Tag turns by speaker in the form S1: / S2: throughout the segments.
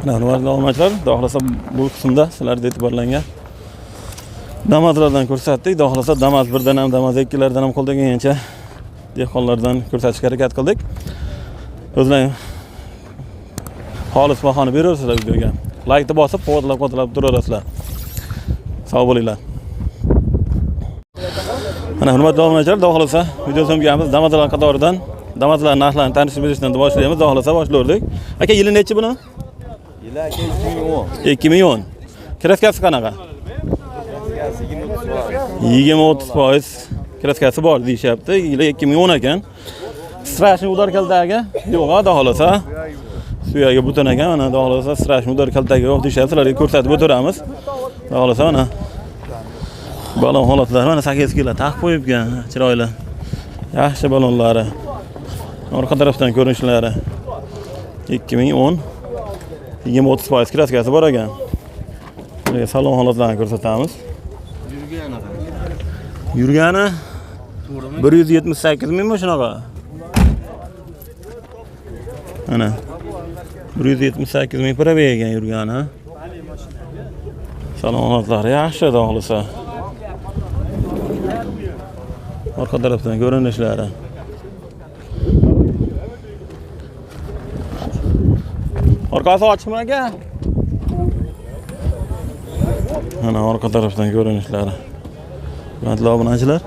S1: Hurmatli obunachilar, xohlasa bu qismda sizlarga e'tiborlangan damazlardan ko'rsatdik. Xohlasa damaz 1 dan ham, damaz 2 lardan ham qo'lda kelgancha dehqonlardan ko'rsatishga harakat qildik. O'zlaring xolis bahoni beraversizlar videoga. Like bosib, qo'llab turaverasizlar. Sog' bo'linglar. Mana hurmatli obunachilar, xohlasa videomiz damazlar qatoridan damazlar narxlarini tanishib berishdan boshlaymiz. Xohlasa boshlardik. Aka, yili nechi buni?
S2: Yili 2010.
S1: 2010. Kraskasi qanaqa? 20-30% kraskasi bor deyishyapti. Yili 2010 ekan. Strashni udar kaltaga yo'q, xudo xolasa. Suyagi butun ekan, mana xudo xolasa strashni udar kaltaga yo'q deyishyapti. Sizlarga ko'rsatib o'tiramiz. Xudo xolasa mana balon holatlar mana 8 kilo taqib qo'yibgan, chiroyli. Yaxshi balonlari. Orqa tarafdan ko'rinishlari 2010 20-30% kraskasi bor ekan. Bunga salon holatlarini ko'rsatamiz. Yurgani 178 mingmi shunaqa? Mana 178 ming pora bergan yurgani. Salon holatlari yaxshi, xudo xolasa. Orqa tarafdan ko'rinishlari. Orqasi ochiqmi aka? Mana orqa tarafdan ko'rinishlari. Hurmatli obunachilar,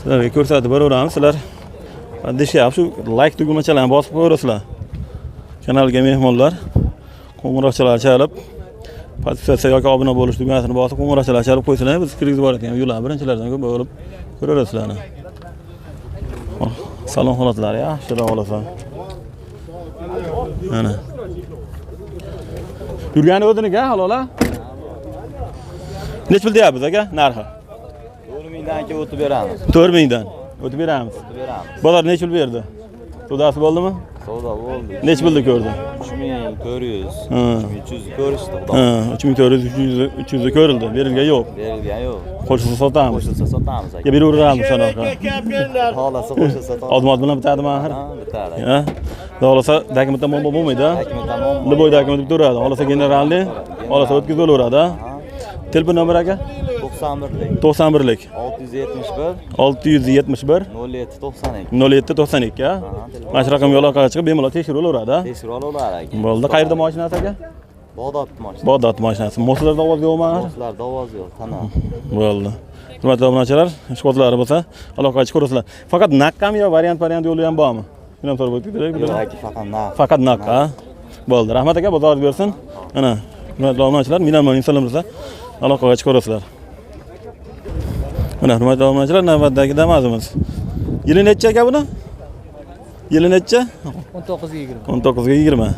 S1: sizlarga ko'rsatib boraveramiz. Sizlar deyshab shu like tugmachalarini bosib qo'yaverasizlar. Kanalga mehmonlar qo'ng'iroqchalar chalib, podpisatsiya yoki obuna bo'lish tugmasini bosib qo'ng'iroqchalar chalib qo'ysalar, biz kirgizib boradigan yo'llar birinchilardan ko'p bo'lib ko'raverasizlar. Salon holatlari yaxshi, xudo xolasa. Mana yurgani o'ziniki, halola. Nech pul deyapsiz aka narxi?
S2: 4 mingdan keyin o'tib beramiz.
S1: 4 mingdan o'tib beramiz. Bozor nech pul berdi? Savdosi bo'ldimi?
S2: Savdo bo'ldi.
S1: Nech pulni ko'rdi?
S2: 3400. 300 ko'rishdi.
S1: 3400 300 ko'rildi. Berilgan yo'q.
S2: Berilgan yo'q.
S1: Qo'shilsa sotamiz.
S2: Qo'shilsa sotamiz aka.
S1: Beraveramiz sanaqa.
S2: Xohlasa qo'shilsa sotamiz.
S1: Ozmot bilan bitadimi axir?
S2: Ha, bitadi.
S1: Ha? Xohlasa dokumentdan muammo bo'lmaydi. Liboy dokument bitib turadi. Xohlasa generalni, xohlasa o'tkazib olaveradi. Telefon nomeri aka?
S2: 91lik.
S1: 91lik.
S2: 671
S1: 0792
S2: 0792.
S1: ha? Mana shu raqamga aloqaga chiqib bemalol tekshirib olaveradi.
S2: Tekshirib olaveradi aka.
S1: Bo'ldi. Qayerda mashinasi aka?
S2: Bag'dod mashinasi.
S1: Bag'dod mashinasi. Mo'slarda ovoz yo'qmi?
S2: Mo'slarda ovoz yo'q, tana.
S1: Bo'ldi. Hurmatli obunachilar, ishqotlari bo'lsa aloqaga chiqaverasizlar. Faqat naqami yo variant yo'li ham bormi? Shuni ham so'rab o'tdik kerak.
S2: Yo'q aka, faqat naq.
S1: Faqat naq, ha? Bo'ldi. Rahmat aka, bozoringiz bersin. Mana hurmatli obunachilar, minalman insonlar bo'lsa aloqaga chiqaverasizlar. Mana hurmatli obunachilar, navbatdagi damazimiz. Yili necha aka buni? Yili necha?
S3: 19-20.
S1: 19-20.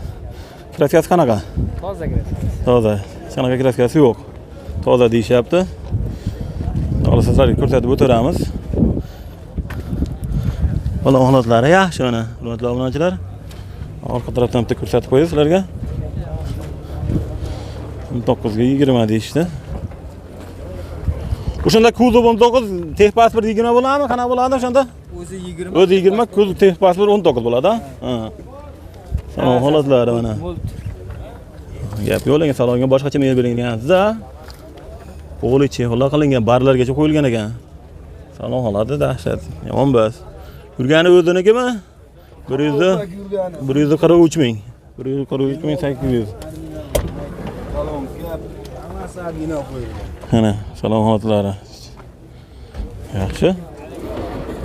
S1: Kraskasi qanaqa?
S3: Toza kraskasi.
S1: Toza. Qanaqa kraskasi yo'q. Toza deyishyapti. Sizlarga ko'rsatib o'tiramiz. Balon holatlari yaxshi mana, hurmatli obunachilar. Orqa tarafdan bitta ko'rsatib qo'yay sizlarga. 19-20 deyishdi. O'shanda kuzov 19, tex pasport 20 bo'ladimi? Qanaqa bo'ladi o'shanda?
S3: O'zi 20.
S1: O'zi 20, kuzov tex pasport 19 bo'ladi, ha? Salon holatlari mana. Gap yo'q, lekin salonga boshqacha mer berilgan-siz-a? Polichi xola qilingan, barlargacha qo'yilgan ekan. Salon holati dahshat. Yomon bas. Yurgani o'zinikimi? 143 ming. 143 ming 800.
S3: Salon gap hammasi bino qo'yilgan.
S1: Mana salon holatlari. Yaxshi.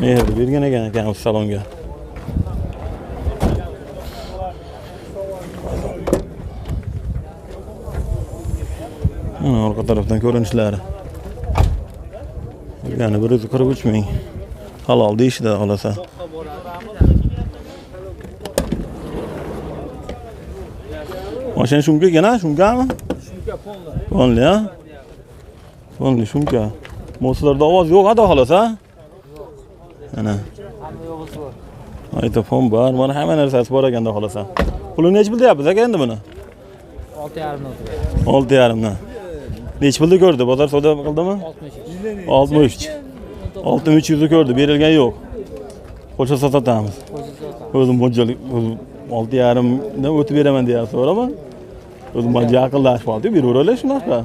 S1: Mehr bergan ekan salonga. Mana orqa tarafdan ko'rinishlari. Yurgani 143 ming. Halol deyishdi, xolasa. Mashina shumka ekan-a? Shumkami?
S3: Shumka polda.
S1: Polli, ha? Polli shumka. Mo'slarda ovoz yo'q, xudo xolasa. Mana.
S3: Hamma yo'g'isi bor.
S1: Aytofon bor, mana hamma narsasi bor ekan, xudo xolasa. Pulini nech pul deyapsiz aka endi buni?
S3: 6,5 dan.
S1: 6,5 dan. Nech pulni ko'rdi? Bozor savdo qildimi?
S3: 63.
S1: 63 yuzni ko'rdi, berilgan yo'q. Qo'shib sotamiz. O'zim mo'ljal 6,5 dan o'tib beraman deyapti, to'g'rimi? O'zim buncha aqllashib oldi, beraverlar shunaqa.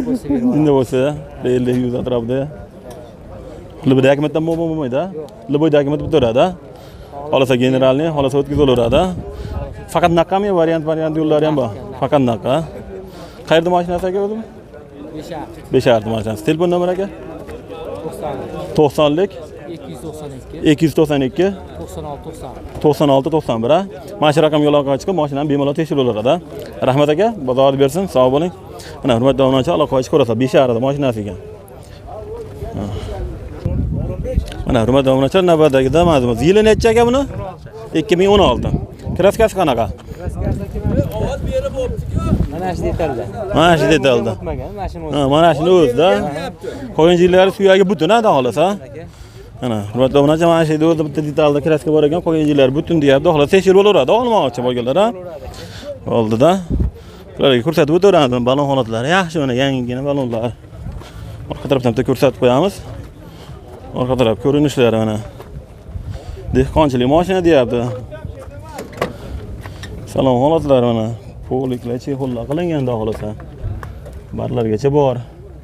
S3: Bo'lsa berib
S1: Endi bo'lsa, 50-100 atrofida. Libida dokumentdan bo'lmaydi. Libida dokument bitoradi. Xolasa generalni, xolasa o'tkazaveradi. Faqat naqami variant yo'llari ham bor. Faqat naqa. Qayerda mashinasi aka o'zim? 5 mashinasi. Telefon nomeri aka? 90lik 292 96 91. Mana shu raqamga aloqa chiqib, mashinani bemalol tekshiraveradi. Rahmat aka, bozorni bersin, sog' bo'ling. Mana hurmatli obunachi, aloqa chiqib ko'rasiz. 5 arada mashinasi ekan. Mana hurmatli obunachilar, navbatdagi damazimiz. Yili necha aka buni? 2016. Kraskasi qanaqa?
S3: Mana shu detalda.
S1: Mana shu detalda. Ha, mana shuni o'zida. Qolgan jillari suyagi butun ada xolasa. Mana hurmatli obunachi, mana shu yerda o'zida bitta detalda kraska bor ekan, qolgan jillari butun deyapti. Xolasa tekshirib olaveradi, olmoqchi bo'lganlar ha. Oldida. Ularga ko'rsatib o'tiraman, balon holatlari yaxshi, mana yangigina balonlar. Orqa tarafdan bitta ko'rsatib qo'yamiz. Orqa taraf ko'rinishlari mana. Dehqonchilik mashina deyapti. Salom holatlar mana. Poliklar, chexollar qilinganda xolasa. Barlargacha bor.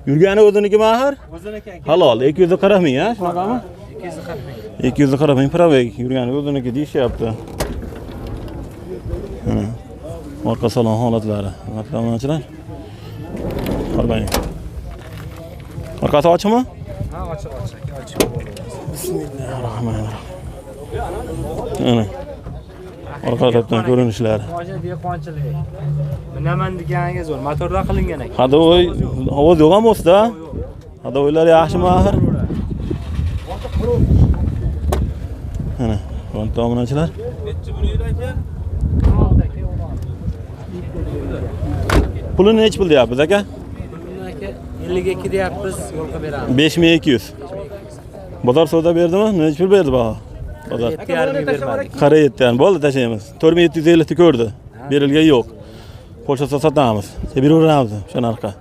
S1: Yurgani o'ziniki mahir?
S3: O'ziniki aka.
S1: Halol, 240 ming ha, shunaqami?
S3: 240 ming.
S1: 240 ming pravek yurgani o'ziniki deyishyapti. Mana. Orqa salon holatlari. Matlamochilar. Qarang. Orqasi ochiqmi?
S3: Ha, ochiq aka, ochiq.
S1: Bismillahirrohmanirrohim. Mana. Orqa tarafdan ko'rinishlari.
S3: Mashina dehqonchilik. Minaman deganingiz zo'r. Motordan qilingan ekan.
S1: Hadovoy ovoz yo'q ham o'sda. Hadovoylar yaxshimi axir? Mana, frontda obunachilar. Pulini nech pul deyapsiz aka?
S3: Aka 52 deyapmiz, yo'lga beramiz.
S1: 5200. Bozor savdo berdimi? Nech pul berdi baho? Bozor.
S3: 7,5 bermadik.
S1: Qara 7 dan bo'ldi tashlaymiz. 4750 ta ko'rdi. Berilgan yo'q. Qo'shsa sotamiz. Beraveramiz shunaqa.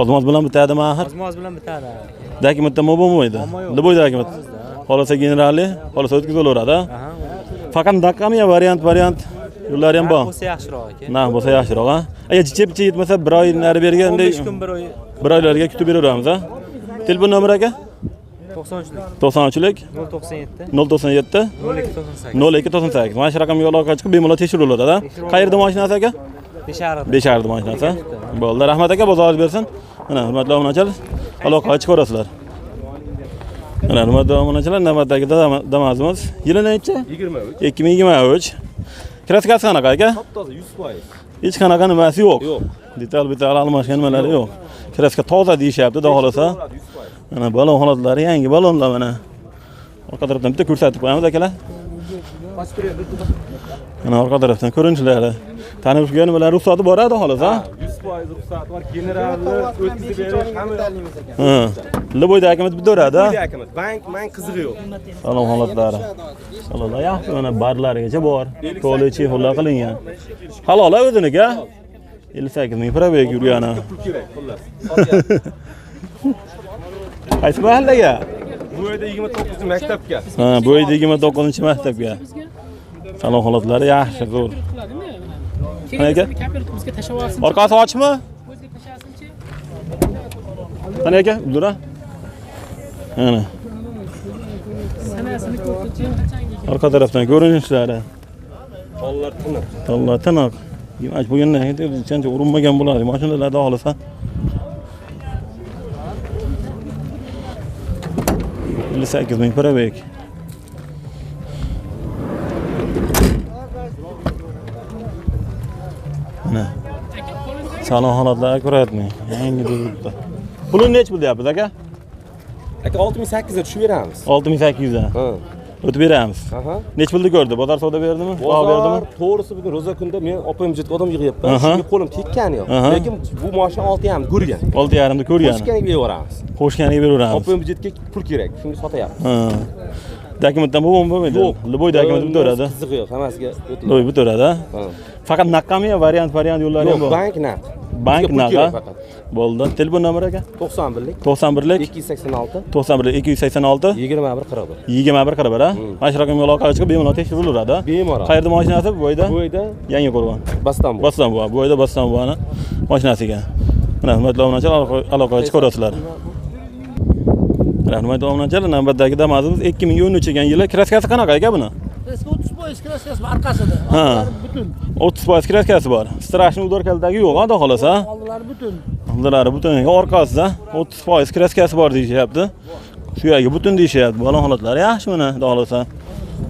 S1: Ozmoz bilan bitadimi axir?
S3: Ozmoz bilan bitadi.
S1: Dokumentda bo'lmaydi. Liboy dokument. Xolasa generalli, xolasa o'tkazaveradi. Faqat raqamli variant yo'llari ham bor.
S3: Bo'lsa yaxshiroq aka.
S1: Nah, bo'lsa yaxshiroq ha. Agar jichib yetmasa 1 oy nari bergandek
S3: 15 kun 1 oy.
S1: 1 oylarga kutib beraveramiz ha. Telefon nomeri aka?
S3: 93lik
S1: 93lik
S3: 097
S1: 097
S3: 0298.
S1: 0298. Mana shu raqamga aloqa chiqib bemalol tekshiraveradi ha. Qayerda mashinasi aka? Beshardi mashinasi. Bo'ldi, rahmat aka, bozoringiz bersin. Mana hurmatli obunachilar, aloqa chiqib ko'rasizlar. Mana hurmatli obunachilar, navbatdagi damazimiz. Yili necha?
S4: 23.
S1: 2023. Kraskasi qanaqa aka?
S4: Toza 100%.
S1: Hech qanaqa nimasi yo'q.
S4: Yo'q.
S1: Detal almashgan nimalari yo'q. Kraska toza deyishyapti, xudo xolasa. Mana balon holatlari yangi balonlar mana. Orqa tarafdan bitta ko'rsatib qo'yamiz akalar. Mana orqa tarafdan ko'rinishlari. Tanib turgan bilan ruxsati boradi xolasa.
S4: 100% ruxsat bor. Generalni o'tkazib berish hamma.
S1: Ha. Liboy dokument bitoradi.
S4: Bank qizig'i yo'q.
S1: Salom holatlari. Salomlar yaxshi, mana barlarigacha bor. To'li chexollar qilingan. Halol o'ziniki ha? 58 ming probek yurgani.
S4: Pul kerak, xullas.
S1: Qaysi mahallaga?
S4: Bu yerda 29 maktabga.
S1: Ha, bu yerda 29-maktabga. Salom holatlari yaxshi, zo'r. Qanaqa? Orqasi ochiqmi? Qanaqa? Uzra. Mana. Orqa tarafdan ko'rinishlari.
S4: Bolalar tiniq.
S1: Alloh tiniq. Yemash bo'lgandan keyin qancha urinmagan bo'ladi. Mashinalarda xolasa. $58 ming probek. Mana. Salon holatlar ko'ratmang. Yangi duribdi. Pulini nech pul deyapsiz aka?
S4: Aka 6800 ga tushib beramiz.
S1: 6800 dan.
S4: Ha.
S1: O'tib beramiz.
S4: Aha.
S1: Nech pulni ko'rdi? Bozor savdo berdimi? Baho berdimi?
S4: To'g'risi bugun ro'za kunida men opam jet odam yig'yapman.
S1: Aha.
S4: Shunga qo'lim tekkani yo'q.
S1: Aha.
S4: Lekin bu mashina 6,5 ko'rgan.
S1: 6,5 da ko'rgan.
S4: Qo'shganiga beraveramiz.
S1: Qo'shganiga beraveramiz.
S4: Opam jetga pul kerak. Shunga sotyapmiz.
S1: Ha. Dokumentdan bo'lmaydi.
S4: Yo'q.
S1: Liboy dokument bitoradi.
S4: Qizig'i yo'q, hammasiga o'tiladi.
S1: Liboy bitoradi.
S4: Ha.
S1: Faqat naqami variant yo'llari ham
S4: Yo'q,
S1: bor.
S4: bank naq.
S1: Bank
S5: Bizga pul
S1: naqa?
S5: kerak faqat.
S1: Bo'ldi. Telefon nomeri aka?
S5: 91lik
S1: 91lik
S5: 286
S1: 91 286
S5: 21 41.
S1: 21 41 ha? Mana shu raqamga aloqa qilib bemalol tekshiriladi.
S5: Bemalol.
S1: Qayerda mashinasi? Bu yerda?
S5: Bu yerda
S1: Yangi Qo'rg'on.
S5: Bastan bu.
S1: Boston bu. Bu yerda Boston bu'ni mashinasi ekan. Mana hurmatli obunachilar aloqaga chiqarasizlar. Rahmat obunachilar, navbatdagi damazimiz 2013 yili kraskasi qanaqa aka buni?
S6: Eski 30% kraskasi bor orqasida.
S1: Ha.
S6: Oldilari butun.
S1: 30% kraskasi bor. Strashni udorkaldagi yo'q, xudo xolasa.
S6: Oldilari butun.
S1: Oldilari butun, orqasida 30% kraskasi bor deyishyapti. Suyagi butun deyishyapti. Balon holatlari yaxshi mana, xudo xolasa.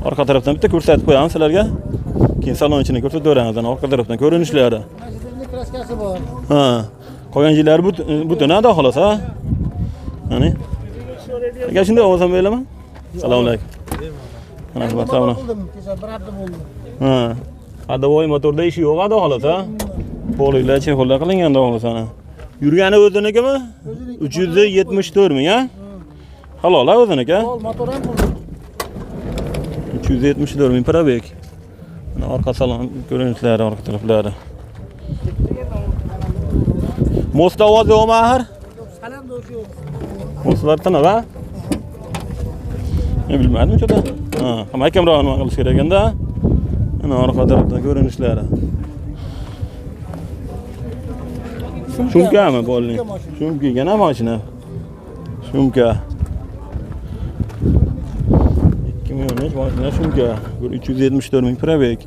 S1: Orqa tarafdan bitta ko'rsatib qo'yamiz sizlarga. Keyin salon ichini ko'rsatib beramiz, orqa tarafdan ko'rinishlari.
S6: Mashinada kraskasi bor.
S1: Ha. Qolgan joylari butun, xudo xolasa. Mana. Aka shunday olsam bo'ladimi? Assalomu alaykum. Mana shu matavni.
S6: Bir hafta bo'ldi.
S1: Ha. Adovoy motorda ishi yo'q, xudo xolasa. Poliklar, chexollar qilingan, xudo xolasa. Yurgani o'zinikimi? 374 ming, ha? Halol, o'ziniki.
S6: Pol motor ham bo'ldi.
S1: 374 ming probek. Mana orqa salon ko'rinishlari, orqa taraflari. Most ovozi yo'qmi axir?
S6: Salam do'st yo'q.
S1: Mostlar tanaqa? Men bilmadim cho'ta. Ha, mahkamroq nima qilish kerak ekanda. Mana orqa tarafdan ko'rinishlari. Shumkami bo'lning? Shumkagina mashina. Shumka. 2013 mashina shumka. 374 ming probek.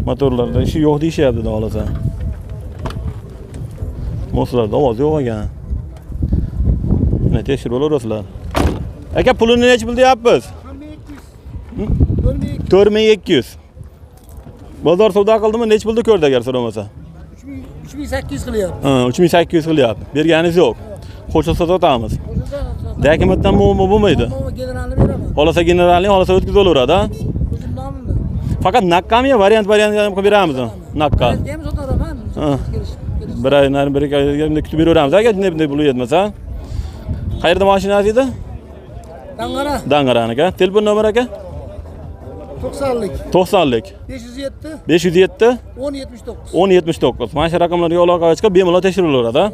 S1: Motorlarda ishi yo'q deyishyapti, xudo xolasa. Mostlarda ovoz yo'q ekan. Mana tekshirib olasizlar. Aka pulini necha pul deyapmiz?
S6: 4200.
S1: 4200. Bozor savdo qildimi, necha pulda ko'rdi agar so'ramasa?
S6: 3800 qilyapti.
S1: Ha, 3800 qilyapti. Berganingiz yo'q. Qo'shilsa sotamiz. Dokumentdan muammo bo'lmaydi.
S6: Generalni beraman.
S1: Xolasa generalni, xolasa o'tkazib olaveradi.
S6: O'zim nomimda.
S1: Faqat naqqami variant qilib beramiz. Naqqa.
S6: Ham sotaraman.
S1: Ha. Bir ay, bir oyga kutib beraveramiz. Agar bunday pul yetmasa. Qayerda mashinasi edi?
S6: Dangara.
S1: Dangaraniki. Telefon nomeri aka?
S6: 90lik.
S1: 90lik.
S6: 507
S1: 507
S6: 1079.
S1: 1079. Mana shu raqamlarga aloqa chiqib bemalol tekshirilaveradi.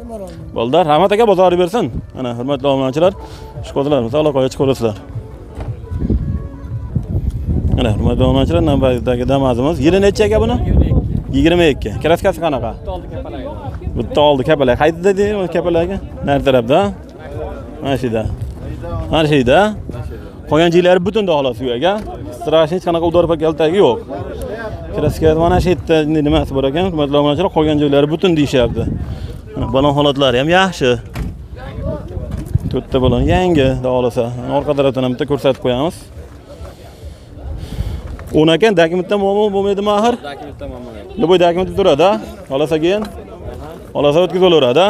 S1: Bo'ldi. Rahmat aka, bozori bersin. Mana hurmatli obunachilar, shu kodlarimiz aloqaga chiqaverasizlar. Mana hurmatli obunachilar, navbatdagi damazimiz. Yili necha aka buni? 22. Kraskasi qanaqa? Bitta oldi kapalak. Qayerda dedi kapalagi? Nar tarafda. Mana shu yerda. Mana shu yerda. Qolgan joylari butun xolos uyaga. Strashni hech qanaqa udor kaltagi yo'q. Kraskasi mana shu yerda nimasi bor ekan? Hurmatli obunachilar, qolgan joylari butun deyishyapti. Mana balon holatlari ham yaxshi. To'rtta balon yangi, xohlasa. Orqa tarafdan ham bitta ko'rsatib qo'yamiz. O'n ekan, dokumentda muammo bo'lmaydimi axir?
S5: Dokumentda muammo yo'q.
S1: Nima dokumentda turadi, xohlasa keyin. Xohlasa o'tkazib olaveradi.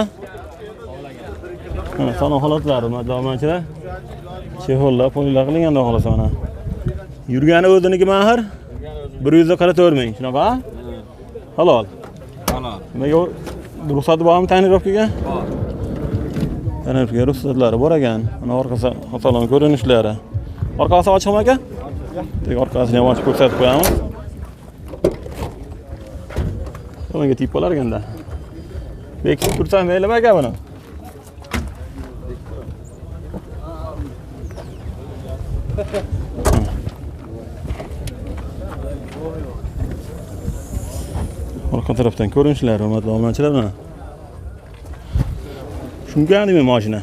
S1: Mana salon holatlari, hurmatli obunachilar. Chexollar, poliklar qilingan, xohlasa mana. Yurgani o'zinikimi axir? 144 ming, shunaqa? Halol.
S5: Halol.
S1: Nimaga ruxsati bormi tonirovkaga? Bor. Tonirovkaga ruxsatlari bor ekan. Mana orqasi salon ko'rinishlari. Orqasi ochiqmi aka? Yo'q. Orqasini ham ochib ko'rsatib qo'yamiz. Salonga tip bo'lar ekanda. Bekitib tursam maylimi aka buni? Orqa tarafdan ko'rinishlari, hurmatli obunachilar mana. Shumkadimi mashina?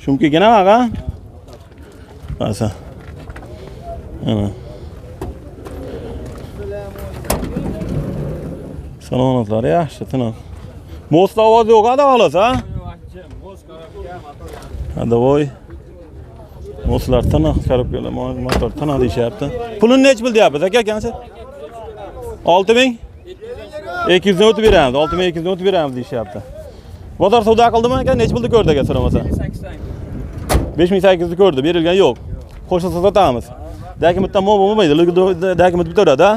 S1: Shumkagina maga? Asa. Ana. Salomatlari yaxshi, tiniq. Most ovozi yo'q edi xolasa? Adovoy. Mostlar tiniq, korobkalar, motor tiniq deyishyapti. Pulini necha pul deyapsiz aka, qancha? 6000? 200 o'tib beramiz, 6200 o'tib beramiz deyishyapti. Bozor savdo qildimi aka, necha pulda ko'rdi aka so'ramasa? 5800 ko'rdi, berilgan yo'q. Qo'shilsa sotamiz. Dokumentdan muammo bo'lmaydi, dokument bitaradi.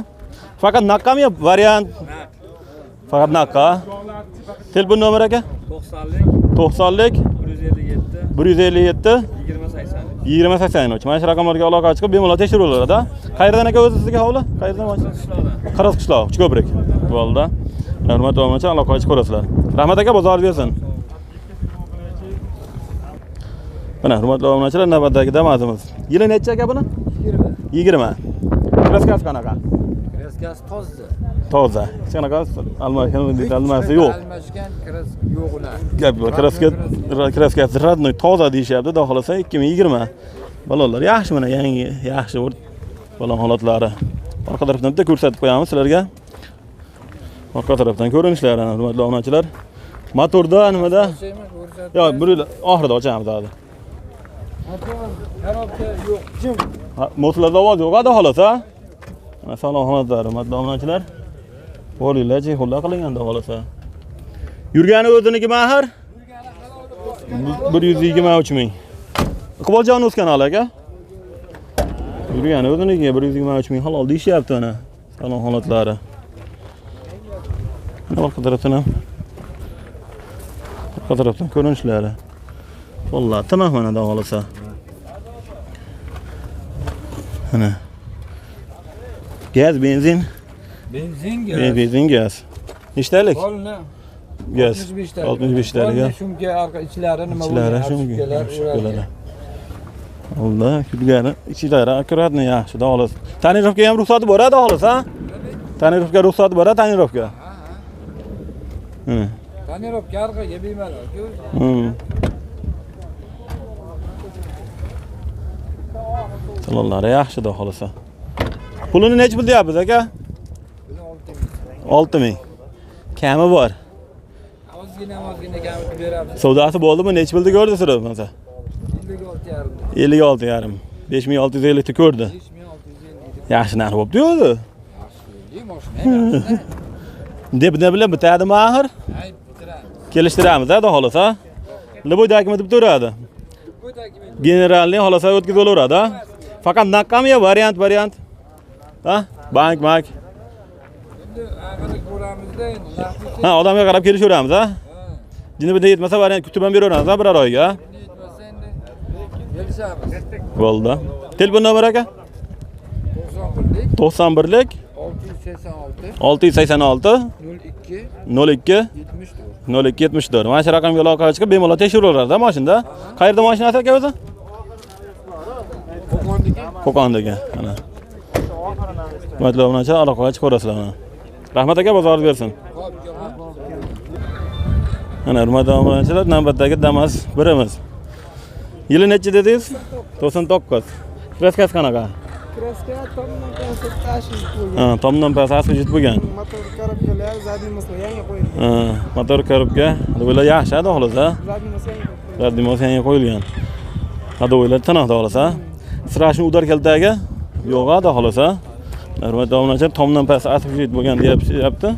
S1: Faqat naqqami variant? Faqat naqqa. Telefon nomeri aka? 90lik 157 2083. Mana shu raqamlarga aloqa chiqib bemalol tekshiruvlarida. Qayerdan aka o'zi sizga hovli? Qayerdan mashina? Qaras qishloq, Uchko'prik. Bo'ldi. Hurmatli obunachilar, aloqaga chiqib ko'rasizlar. Rahmat aka, bozor bersin. Mana hurmatli obunachilar, navbatdagi Damasimiz. Yili necha aka buni? 20. Kraskasi qanaqa?
S3: Kraskasi toza.
S1: Toza. Hech qanaqa almashgan yo'q.
S3: Almashgan kraska yo'q ular.
S1: Gap yo'q. Kraskasi radnoy toza deyishyapti. Xudo xolasa 2020. Balolar yaxshi mana, yangi, yaxshi balon holatlari. Orqa tarafdan bitta ko'rsatib qo'yamiz sizlarga. Orqa tarafdan ko'rinishlari, hurmatli obunachilar. Motorda nimada? Yo'q, bir oxirida ochamiz hozir.
S3: Harobda yo'q. Jim.
S1: Motorlarda ovoz yo'q, xudo xolasa. Mana salom holatlari, hurmatli obunachilar. Bo'linglar, jehullar qilingan xudo xolasa. Yurgani o'ziniki mahir? 123 ming. Iqboljon o'skanal aka. Yurgani o'ziniki 123 ming halol deyishyapti mana. Salom holatlari. Mana orqa tarafdan ko'rinishlari. Valloh, tamam mana xudo xolasa. Mana. Gaz, benzin. Benzin, gaz. Nechtalik?
S3: Bolni.
S1: Gaz.
S3: 65
S1: 65 taliga.
S3: Shunga orqa ichlari nima
S1: Ichlari shunga. Allah, kulgani ichlari akkuratni yaxshi, xudo xolasa. Tonirovka ham ruxsati boradi, xolasa? Tonirovka ruxsati boradi, tonirovka.
S3: Tonirovka orqaga bemalol.
S1: Salonlari yaxshi, xudo xolasa. Pulini nech pul deyapsiz aka? 6000. Kami bor.
S3: Ozgina kami beramiz.
S1: Savdosi bo'ldimi? Nech pulni ko'rdi siz o'zi? 56,5. 5650 ta ko'rdi.
S3: 5650.
S1: Yaxshi narx bo'pti o'zi.
S3: Mashina.
S1: Deb ne bilan bitadi mahir? Kelishtiramiz, xudo xolasa. Liboydagimi deb turadi. Generalni xolasa o'tkazib olaveradi. Faqat naqqami yo variant. Ha? Bank.
S3: Endi aqlni ko'ramizda endi.
S1: Ha, odamga qarab kelishaveramiz, ha? Jinibida yetmasa variant kutib ham beraveramiz, ha, bir oyga.
S3: Yetmasa endi kelishamiz.
S1: Bo'ldi. Telefon nomeri aka? 91lik 686 02 0274. Mana shu raqamga aloqa chiqib bemalol tekshiraveradi mashinada. Qayerda mashinasi aka o'zi? Qo'qondagi. Mana. Hurmatli obunachilar, aloqaga chiqaverasizlar mana. Rahmat aka, bozor bersin. Mana hurmatli obunachilar, navbatdagi Damas birimiz. Yili necha dedingiz? 99. Kraskasi qanaqa?
S7: Kraska tomdan past tashib bo'lgan.
S1: Ha, tomdan past asfalt bo'lgan.
S7: Motor korobkalar zadnimosi yangi qo'yilgan.
S1: Ha, motor korobka, bular yaxshi, xudo xolasa. Zadnimosi yangi qo'yilgan. Xudo o'ylab tanoq xudo xolasa. Sirashni udar kaltaga yo'q, xudo xolasa. Hurmatli obunachilar, tomdan past asfalt bo'lgan deyapti.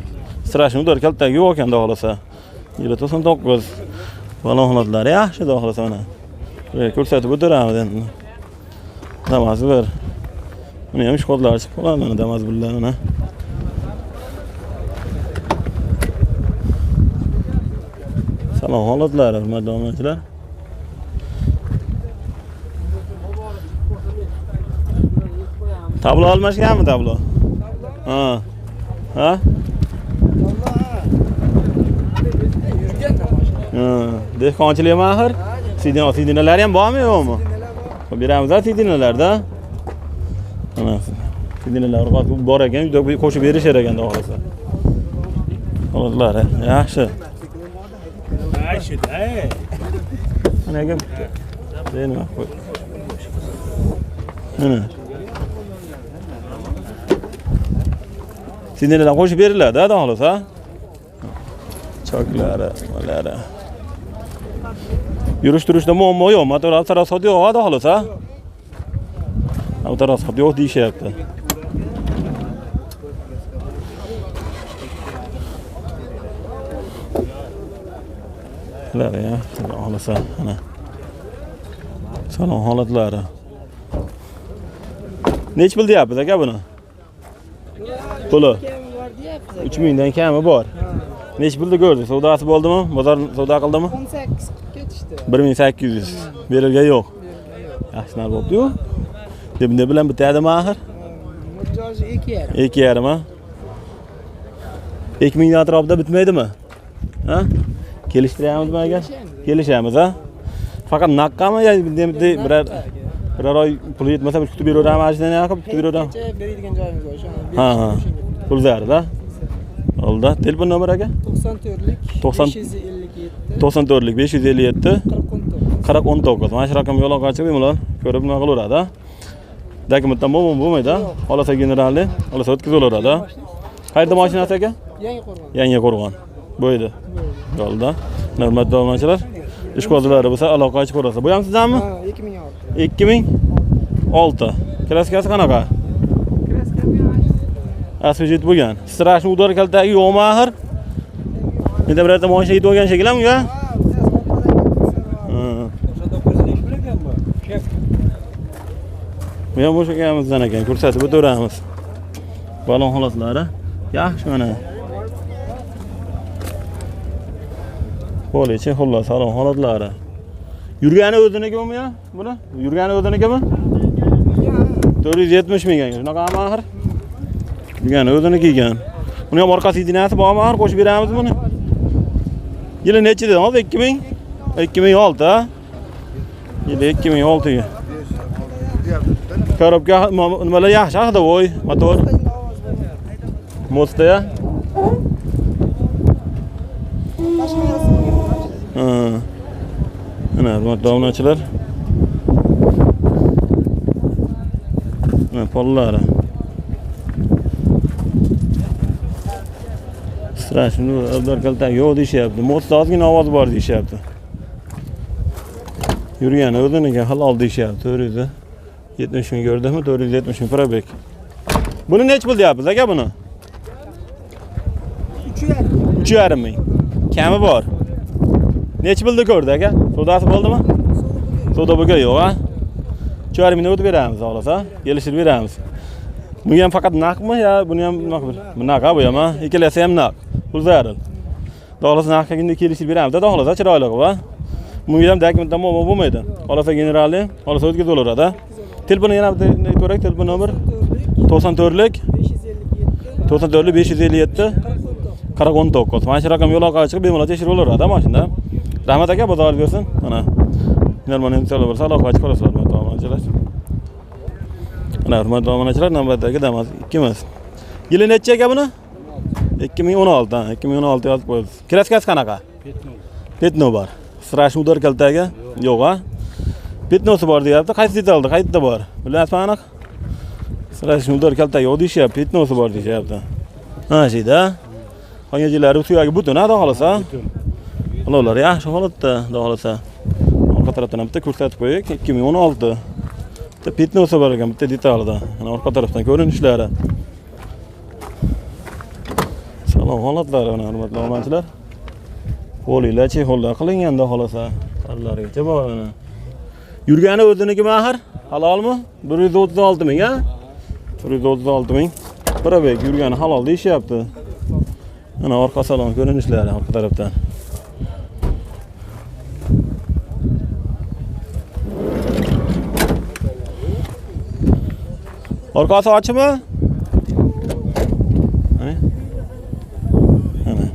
S1: Sirashni udar kaltaga yo'q ekan xudo xolasa. Yili 99. Balon holatlari yaxshi xudo xolasa mana. Ko'rsatib o'tiramiz endi. Damas bir. Buni ham ishqodlar chiqib qoladi mana Damas birlar mana. Salom holatlari, hurmatli obunachilar. Tablo almashganmi tablo? Ha. Ha? Ha, dehqonchilik mahir. Sidinalar ham bormi yo'qmi? Beramiz-da sidinalarda. Mana sidinalar bor ekan, uyda qo'shib berishar ekan, xudo xolasa. Holatlari yaxshi. Mana ekan. Nima qo'y. Mana. Sidinalar qo'shib beriladi, xudo xolasa. Choklari, malari. Yurish-turishda muammo yo'q, motor tarasot yo'q, xudo xolasa. Tarasot yo'q deyishyapti. Ular ya, xudo xolasa, mana. Salom holatlari. Nech pul deyapsiz aka buni? Puli 3000 dan kami bor. Nech pulda ko'rdi? Savdosi bo'ldimi? Bozor savdo qildimi?
S7: 18 ketishdi.
S1: 1800 berilgan yo'q. Yaxshi narx bo'pti-ku. Deb ne bilan bitadi mahir?
S7: Mijozi 2,5.
S1: 2,5 ha? 2000 atrofida bitmaydimi? Ha? Kelishtiramizmi aka? Kelishamiz, ha? Faqat naqqami yo birar oy pul yetmasa biz kutib beraveramiz, ajdan yoqib kutib beraveramiz.
S7: Beradigan joyimiz bor. O'sha.
S1: Ha. Pul zarda. Oldi. Telefon nomeri aka?
S7: 94lik 557
S1: 94lik 557 4019. Mana shu raqamga aloqa qilib bemalol ko'rib nima qilaveradi. Dokumentdan bo'lmaydi. Xolasa generalni, xolasa o'tkazaveradi. Qayerda mashinasi aka? Yangi Qo'rg'on. Bo'ydi. Yo'lda. Hurmatli obunachilar, ishqibozlari bo'lsa aloqa ochib ko'rasiz. Bu ham sizdanmi?
S7: Ha, 2006.
S1: 2006. Kraskasi qanaqa? Asfijit bo'lgan. Strashni udar kaltagi yo'qmi axir? Endi birorta mashina yetib olgan shekilli unga? Men o'sha ekanimizdan ekan, ko'rsatib o'tiramiz. Balon holatlari yaxshi mana. Polichi xullas salon holatlari. Yurgani o'zinikimi ya? Buni? Yurgani o'zinikimi? 470 ming ekan. Shunaqami axir? Yurgani o'ziniki ekan. Uni ham orqasi dinasi bormi axir? Qo'shib beramiz buni. Yili necha dedi? Hozir 2000? 2006 ha? Yili 2006 ga. Korobka nimalar yaxshi haqida voy, motor. Mosta ya? Ana, hurmatli obunachilar. Mana pollari. Strashni avdor kaltak yo'q deyishyapti. Mosta ozgina ovoz bor deyishyapti. Yurgani o'ziniga halol deyishyapti. 470 ming ko'rdingmi? 470 ming probek. Buni nech pul deyapsiz aka buni? 3,5 ming. Kami bor. Nech pulda ko'rdi aka? Savdosi bo'ldimi? Savdo bo'lgan yo'q, ha? 3,5 mingdan o'tib beramiz, xolos, ha? Kelishib beramiz. Bu ham faqat naqmi yo buni ham nima qilib? Bu naq bu ham, ha? Ikkalasi ham naq. Pul zaril. Xolos naqqa kelishib beramiz, da xolos, chiroyli qilib, ha? Bunga ham dokumentdan bo'lmaydi. Xolos generalni, xolos o'tkazib ha? Telefonni yana bitta ko'rak, telefon nomer 94lik 557 4019. Mana shu raqam yo'loqqa chiqib bemalol tekshirib olaveradi mashina. Rahmat aka, bozor olib bersin. Mana normal insonlar bo'lsa aloqa ochib qo'yasizlar, obunachilar. Mana hurmatli obunachilar, navbatdagi Damas 2 emas. Yili necha aka buni? 2016, ha, 2016 yozib qo'yibsiz. Kraskasi qanaqa? Petno bor. Strashni udar kaltagi yo'q, ha? Petnosi bor deyapti. Qaysi detalda? Qayerda bor? Bilasizmi aniq? Strashni udar kaltagi yo'q deyapti. Petnosi bor deyapti. Ha, shida. Qonjilari suyagi butun, ha, xohlasa. Ular yaxshi holatda, xohlasa. Orqa tarafdan bitta ko'rsatib qo'ying. 2016. Bitta petnosi bor ekan, bitta detalda. Mana orqa tarafdan ko'rinishlari. Salom holatlari, mana hurmatli obunachilar. Qo'linglar chexollar qilinganda xohlasa. Qarlarigacha bor mana. Yurgani o'zinikimi axir? Halolmi? 136 ming, ha? 136 ming. Probek yurgani halol deyishyapti. Mana orqa salon ko'rinishlari orqa tarafdan. Orqasi ochmi? Mana.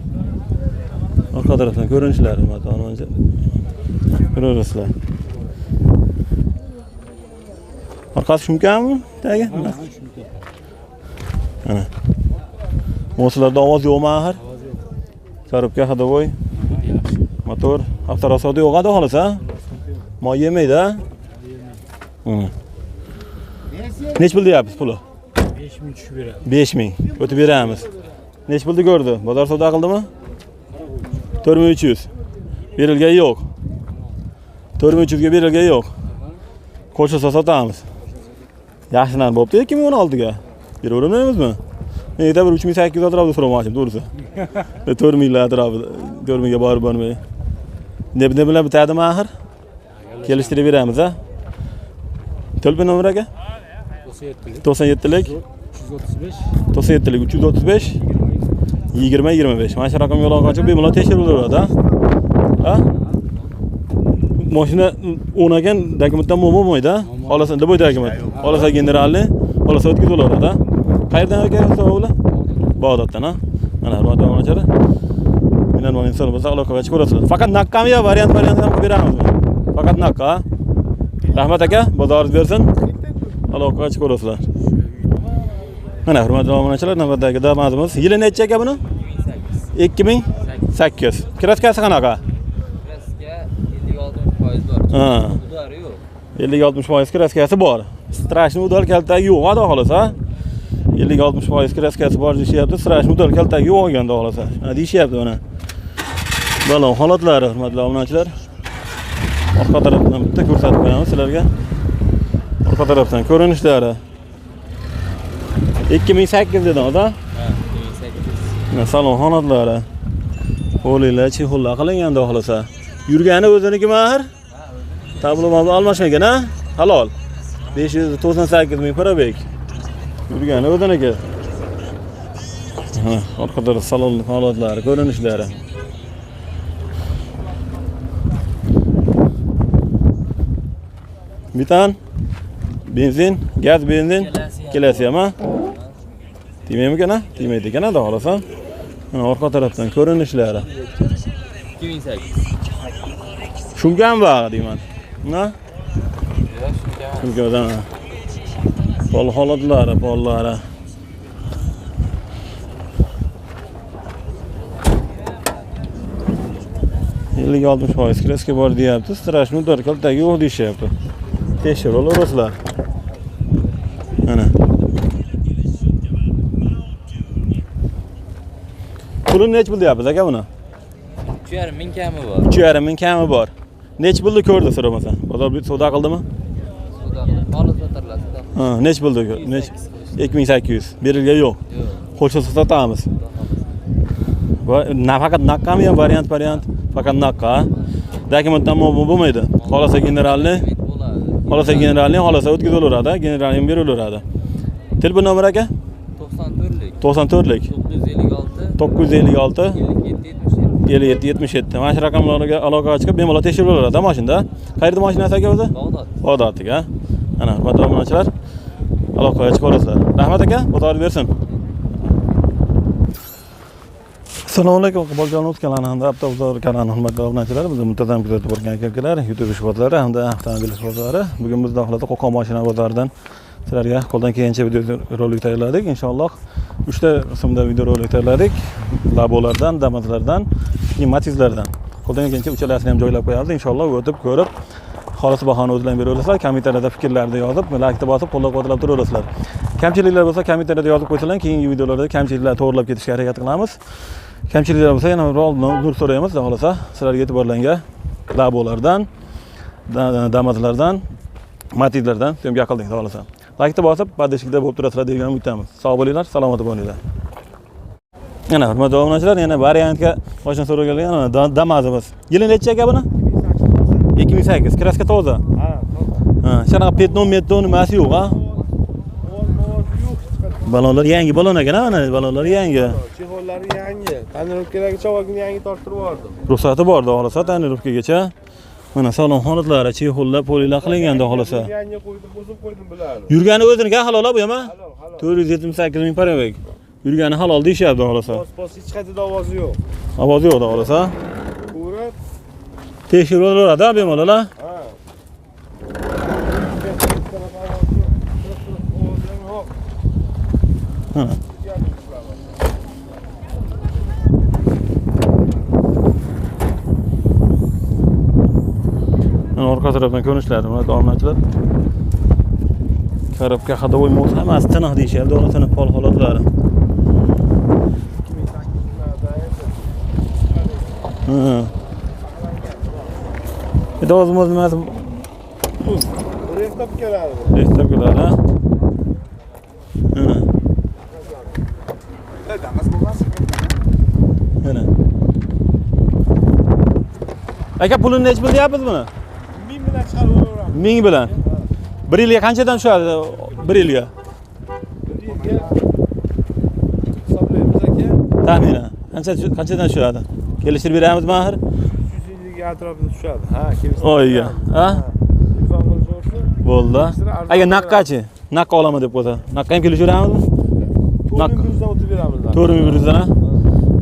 S1: Orqa tarafdan ko'rinishlari mato'ncha. Ko'rasizlar. Orqasi shumkami? Tagi? Mana. Mo'slarda ovoz yo'qmi axir? Korobka hadovoy. Motor, avtorasodi yo'q-da xolasa. Moy yemaydi-a? Nech pul deyapsiz puli?
S3: 5 ming tushib beradi.
S1: 5 ming. O'tib beramiz. Nech pulni ko'rdi? Bozor savdo qildimi? 4300. Berilgan yo'q. 4300 ga berilgan yo'q. Qo'shilsa sotamiz. Yaxshidan bo'pti 2016 ga. Beravermaymizmi? Men eda bir 3800 atrofida so'ramoqchim, to'g'risi. 4000 lar atrofida, 4000 ga borib bormay. Ne bilan bitadimi axir? Kelishtirib beramiz, ha? Telefon nomeri aka? 97lik 335 20 Mana shu raqam yo'loq ochib bemalol tekshirib o'tiradi, ha? Mashina o'nagan dokumentdan bo'lmaydi, ha? Xolasa deb dokument. Xolasa generalni, xolasa o'tkazib olaveradi, ha? Qayerdan aka o'g'li? Bag'doddan, ha? Mana hurmatli obunachilar. Mendan mana inson bo'lsa aloqaga chiqib ko'rasizlar. Faqat naqqami yo variant ham qilib beramiz. Faqat naqqa. Rahmat aka, bozoringiz bersin. Aloqaga chiqib ko'rasizlar. Mana hurmatli obunachilar, navbatdagi damadimiz. Yili necha aka buni? 2008. Kraskasi qanaqa?
S2: Kraska 50-60% bor.
S1: Ha.
S2: Udari yo'q.
S1: 50-60% kraskasi bor. Strashni udal kaltagi yo'q, xudo xolasa. 50-60% kraskasi bor deyishyapti. Strashni udal kaltagi yo'q olganda xolasa. Ha deyishyapti mana. Balon holatlari, hurmatli obunachilar. Orqa tarafdan bitta ko'rsatib qo'yamiz sizlarga. Orqa tarafdan ko'rinishlari. 2008 dedim oda.
S2: Ha, 2008.
S1: Salon holatlari. Qo'linglar chexollar qilinganda xolasa. Yurgani o'ziniki mahir? Tablomani almashmagan, ha? Halol. 598 ming parabek. Yurgani o'ziniki. Ha, orqada salon holatlari, ko'rinishlari. Metan, benzin, gaz benzin, kelasi ham, ha? Demaymi ekan, ha? Demaydi ekan, da xolasa. Mana orqa tarafdan ko'rinishlari.
S2: 2008.
S1: Shungan bag' deyman. Na? Shungan. Pol holatlari, pollari. Ellik 60% kreska bor deyapti. Strashni udar kaltagi yo'q deyishyapti. Tekshirib olasizlar. Mana. Pulini nech pul deyapsiz aka buni?
S2: 3,5 ming kami bor.
S1: 3,5 ming kami bor. Nech pulni ko'rdi so'ramasa? Bozor bir savdo qildimi?
S2: Savdo qilib, holi sotarlar.
S1: Ha, nech pulni ko'rdi? Nech? 2800. Berilgan yo'q. Qo'shsa sotamiz. Va nafaqat naqqami ham variant. Faqat naqqa. Dokumentdan bo'lmaydi. Xolasa generalni, xolasa o'tkazib generalni ham berilaveradi. Telefon nomeri aka?
S2: 94lik.
S1: 94lik.
S2: 956
S1: 57 77. Mana shu raqamlarga aloqaga chiqib bemalol tekshirib olaveradi mashinada. Qayerda mashinasi aka o'zi? Bag'dodga. Ana, hurmatli obunachilar, aloqaga chiqib olasizlar. Rahmat aka, bozoringiz bersin. Assalomu alaykum, Qo'boljonov kanali hamda avtobozor kanali hurmatli obunachilar, bizni muntazam kuzatib borgan aka-ukalar, YouTube ishbozlari hamda avtomobil ishbozlari. Bugun biz daxilida Qo'qon mashina bozoridan sizlarga qo'ldan kelgancha video rolik tayyorladik. Inshaalloh 3 ta qismda video rolik tayyorladik. Labolardan, Damazlardan, Matizlardan. Qo'ldan kelgancha uchalasini ham joylab qo'yamiz. Inshaalloh o'tib ko'rib, xolis bahoni o'zlaring beraverasizlar. Kommentariyada fikrlarni yozib, like bosib, qo'llab-quvvatlab turaverasizlar. Kamchiliklar bo'lsa kommentariyada yozib qo'ysalar, keyingi videolarda kamchiliklarni to'g'rilab ketishga harakat qilamiz. Kamchiliklar bo'lsa yana oldindan uzr so'raymiz, xohlasa sizlarga e'tiborlangan labolardan, Damazlardan, Matizlardan syomka qildik, xohlasa. Like bosib, podpishkada bo'lib turasizlar degan umidamiz. Sog' bo'linglar, salomat bo'linglar. Yana hurmatli obunachilar, yana variantga mashina so'raganlar, yana Damazimiz. Yili necha aka buni? 2008. Kraska toza.
S4: Ha, toza.
S1: Ha, shunaqa petnon nimasi yo'q, ha? Balonlar yangi balon ekan, mana balonlar yangi.
S4: Chehollari yangi. Tonirovkalarga chavagini yangi torttirib yubordim.
S1: Ruxsati bor, xohlasa tonirovkagacha. Mana salon holatlari, chehollar, polilar qilinganda xohlasa.
S4: Yangi qo'ydim, o'zim qo'ydim bularni.
S1: Yurgani o'ziniki halol bu ham?
S4: Halol.
S1: 478 ming parabek. Yurgani halol deyishyapti xohlasa.
S4: Pos hech qayerda ovozi yo'q.
S1: Ovozi yo'q, xohlasa.
S4: Ko'rib,
S1: Tekshirib olaveradi, bemalol, ha?
S4: ha.
S1: Ha. Orqa tarafdan ko'rinishlari, mana obunachilar. Karobka hadovoy mod hammasi tiniq deyishyapti, ular tiniq pol holatlari. Ha. Endi o'zimiz nimasi?
S4: Restop keladi.
S1: Restop keladi, ha? Mana. Mana. Aka pulini nech pul deyapsiz buni?
S4: 1000 bilan chiqarib olaveramiz.
S1: 1000 bilan. 1 yilga qanchadan tushadi? 1 yilga.
S4: Hisoblaymiz aka.
S1: Taxminan. Qanchadan tushadi? Kelishtirib beramiz mahir?
S4: 300 atrofida tushadi. Ha, kelishtirib.
S1: Oyiga. Ha?
S4: Telefon qilishib
S1: Bo'ldi. Agar naqqachi, naqqa olaman deb qo'ysa, naqqa ham kelishib beramizmi?
S4: 4100 dan o'tib beramiz.
S1: 4100 dan.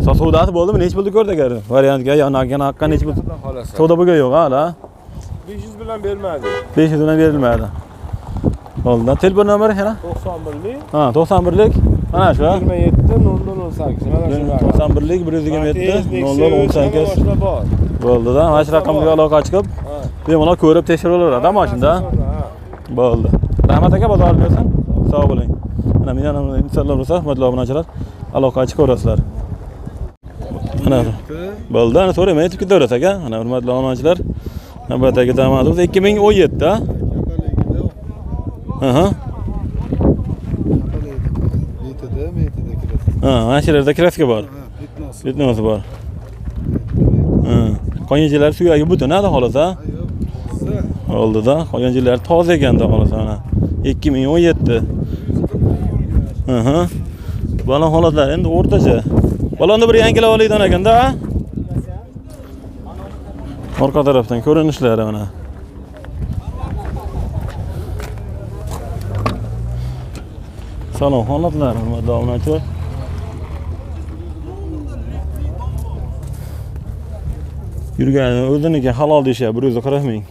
S1: Savdasi bo'ldimi? Nech pulni ko'rdi agar? Variantga yo naqgan haqqan nech pul?
S5: Xolasa.
S1: Savdo bo'lgan yo'q hala.
S4: 500 bilan bermadi.
S1: 500 bilan berilmadi. Bo'ldi. Telefon nomeri yana?
S4: 91lik
S1: Ha, 91lik. Mana shu.
S4: 27 0018. Mana shu.
S1: 91lik 127 0018.
S4: bor.
S1: Bo'ldi-da. Mana shu raqamga aloqa chiqib, bemalol ko'rib tekshirib olaveradi mashinada. Bo'ldi. Rahmat aka, bozor bersin. Sog' bo'ling. Mana men ham insonlar bo'lsa, hurmatli obunachilar, aloqa chiqaverasizlar. Mana bo'ldi, ana so'rayman, aytib ketaverasiz aka. Mana hurmatli obunachilar, navbatdagi damadimiz 2017 da. Aha. Ha, mana shu yerda kraska bor. Bitnosi bor. Ha, qo'yinchilar suyagi butun ada xolasa. Oldi-da, qo'yinchilar toza ekanda xolasa mana. 2017. Aha. Balon holatlar endi o'rtacha. Balonni bir yangilab olaydan ekanda. Orqa tarafdan ko'rinishlari mana. Salom holatlar, hurmatli obunachilar. Yurgani o'ziniki halol deyishyapti, 140 ming.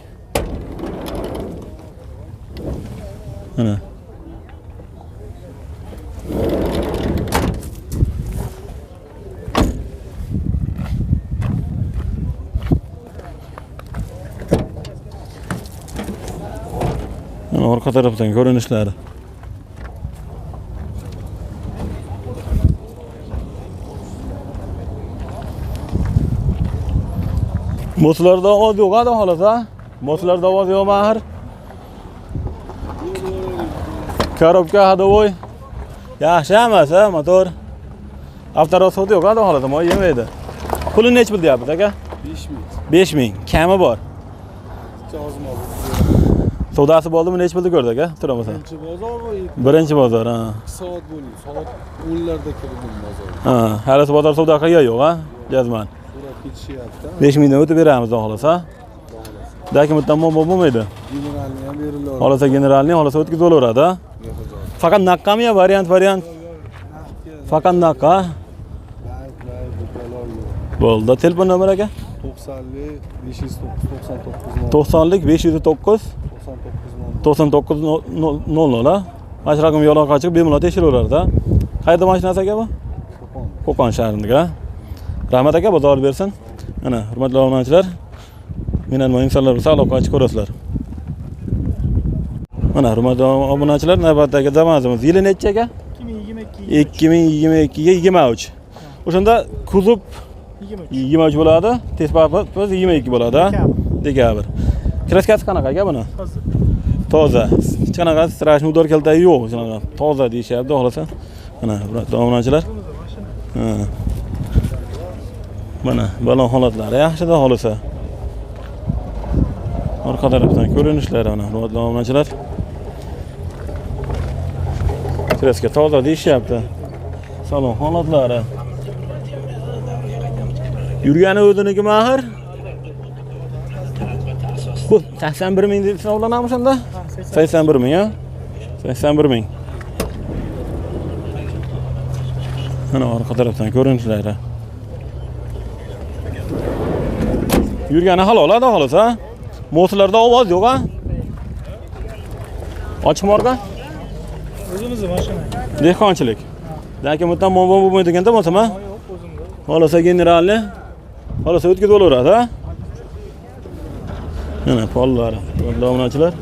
S1: Mana. Mana orqa tarafdan ko'rinishlari. Motorlarda ovoz yo'q ada xolasa. Motorlarda ovoz yo'q mahir. Korobka hadovoy. Yaxshi emas, motor. Avtorasxod yo'q ada xolasa, moy yemaydi. Puli nech pul deyapsiz aka? 5 ming. Kami bor. Savdosi bo'ldimi, nech pulni ko'rdi aka? Turamasa. Birinchi bozor, ha.
S8: 2 soat bo'ldi. Soat 10larda kirdim bozorga.
S1: Ha, hali bozor savdo qilgan yo'q, ha? Jazman.
S8: So'rab ketishyapti.
S1: 5 mingdan o'tib beramiz, xolasa. Dokumentdan bo'lmaydi.
S8: Generalni ham beriladi.
S1: Xolasa generalni, xolasa o'tkazib olaveradi, ha? Faqat naqqami yo variant? Faqat naqqa. Bo'ldi. Telefon nomeri aka?
S8: 90lik 509
S1: 90lik 509 9900 ha. Mana raqam aloqa chiqib bemalol tekshiraveradi. Qayerda mashinasi aka bu? Qo'qon shahriga. Rahmat aka, bozor bersin. Mana hurmatli obunachilar, men ham insonlar bilan aloqa chiqarasizlar. Mana hurmatli obunachilar, navbatdagi damasimiz yili necha aka? 2022 ga 23. O'shanda kuzov 23 bo'ladi, tezpapaz 22 bo'ladi. Dekabr. Kraskasi qanaqa aka buni? Toza. Hech qanaqa strash mudor kaltagi yo'q, shunaqa. Toza deyishyapti, xohlasa. Mana obunachilar. Mana balon holatlari yaxshi-da xohlasa. Orqa tarafdan ko'rinishlari mana obunachilar. Kraska toza deyishyapti. Salon holatlari. Yurgani o'ziniki mahir. Bu 81 ming deb hisoblanamiz shunda? 81 ming, ha? 81 ming. Mana orqa tarafdan ko'rinishlari. Yurgani halol-da xolasa. Motorlarda ovoz yo'q, ha? Ochib orqa?
S7: O'zimiz mashina.
S1: Dehqonchilik. Lekin bundan bo'lmaydiganda bo'lsa-ma? Xolasa generalni. Xolasa o'tkazib olaveradi, ha? Mana pollari, obunachilar.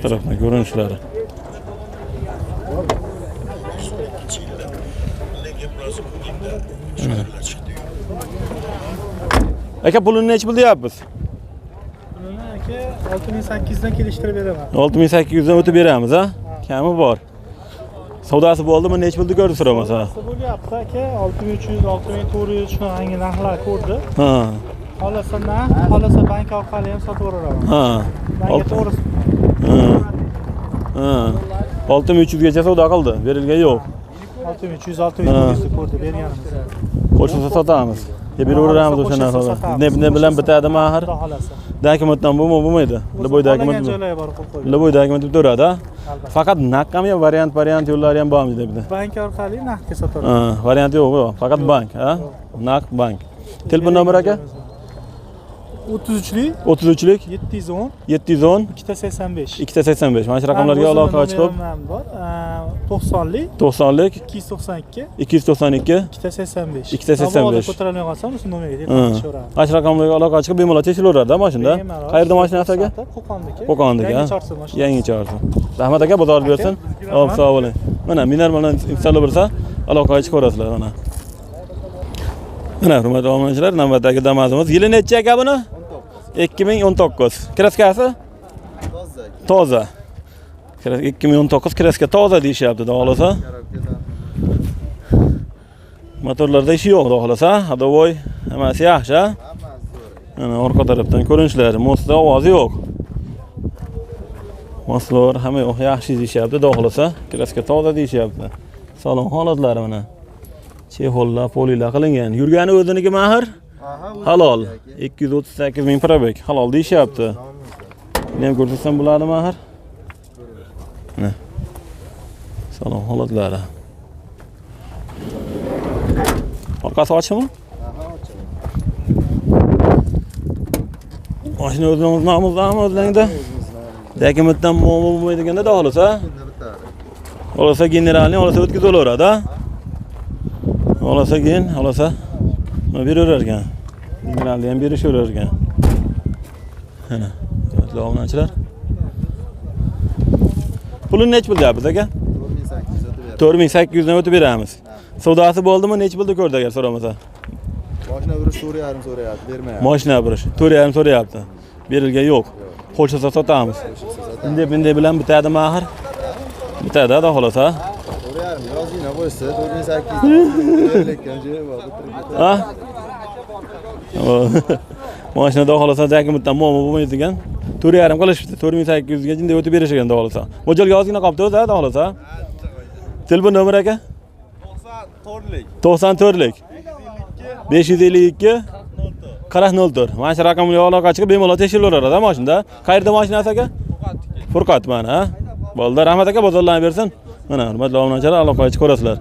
S1: Tarafdan ko'rinishlari. Aka pulini nech pul deyapmiz?
S7: Pulini aka 6800 dan kelishtirib beraman.
S1: 6800 dan o'tib beramiz, ha? Kami bor. Savdosi bo'ldimi, nech pulni ko'rdi so'ramasa?
S7: Bo'lyapti aka, 6300, 6400 shunaqangi narxlar ko'rdi.
S1: Ha.
S7: Xolasa bank orqali ham sotib yuboraman.
S1: Ha.
S7: Bank to'g'risi.
S1: Ha. 6300 gacha savdo qildi, berilgan yo'q.
S7: 6300 ko'rdi berganimiz.
S1: Polshada sotamiz. Beraveramiz o'sha narsalar. Ne bilan bitadi mahir?
S7: Xudo xolasa.
S1: Dokumentdan bo'lmaydi. Liboy
S7: Qolgan
S1: dokument.
S7: joylarga borib qo'yib qo'ying.
S1: Liboy dokument deb turadi. Faqat naqam yo variant yo'llari ham bormi debdi.
S7: Bank orqali naqdga sotamiz.
S1: Ha, variant yo'q, faqat bank, ha? Naqd bank. Telefon nomeri aka?
S7: 33lik
S1: 33lik
S7: 710
S1: 710
S7: 285.
S1: 285. Mana shu raqamlarga aloqa chiqib
S7: 90lik
S1: 90lik
S7: 292
S1: 292
S7: 285.
S1: 285.
S7: Ko'tarolmay qolsam o'sha nomerga telefon qilishaveradi.
S1: Mana shu raqamlarga aloqa chiqib bemalol tekshiraveraveradi mashinada. Qayerda mashinasi aka?
S7: Qo'qondiki.
S1: Qo'qondiki, ha?
S7: Yangi chorsi mashina.
S1: Yangi chorsi. Rahmat aka, bozor bersin. Hop, sog' bo'ling. Mana minar bilan installab bo'lsa, aloqaga chiqaverasizlar mana. Mana hurmatli obunachilar, navbatdagi Damas'imiz. Yili necha aka buni? 2019. Kraskasi? Toza. 2019 kraska toza deyishyapti, xudo xolasa. Motorlarda ishi yo'q, xudo xolasa. Hadovoy hammasi yaxshi, ha? Mana orqa tarafdan ko'rinishlari, mostda ovozi yo'q. Mostlar hamma yo'q, yaxshi deyishyapti, xudo xolasa. Kraska toza deyishyapti. Salon holatlari mana. Chexollar, polilar qilingan. Yurgani o'ziniki mahir? Halol. 238 ming probek. Halol deyishyapti. Buni ham ko'rsatsam bo'ladi mahir? Mana. Salon holatlari. Orqasi ochiqmi? Mashina o'zimizning o'zingda. Dokumentdan muammo bo'lmaydiganda da xolasa. Xolasa generalni xolasa o'tkazib ha? Xolasa keyin, xolasa mana beraverar ekan. Generalni ham berishaverar ekan. Mana, obunachilar. Pulini nech bo'lyapti aka? 4800 dan o'tib beramiz. Savdosi bo'ldimi, nech bo'ldi ko'rdi agar so'ramasa?
S9: Mashina burish 4,5 so'rayapti, bermayapti.
S1: Mashina burish 4,5 so'rayapti. Berilgan yo'q. Polshada sotamiz. Bunday bilan bitadi mahir. Bitadi, xudo xolasa.
S9: 4,5 yozgina qo'ysa, 4800 berlikkan joyi bor, bitirib
S1: Ha? Mashinada xolasa dokumentdan muammo bo'lmaydigan. 4,5 qilishibdi. 4800 ga jinday o'tib berishgan xudo xolasa. Mo'ljalga ozgina qolibdi o'zi, xudo xolasa. Telefon nomeri aka? 94lik 552 4004. Mana shu raqamga aloqa chiqib bemalol tekshiraveradi mashinada. Qayerda mashinasi aka? Furqat mana, ha? Bo'ldi, rahmat aka, bozorlarni bersin. Mana hurmatli obunachilar, aloqaga chiqaverasizlar.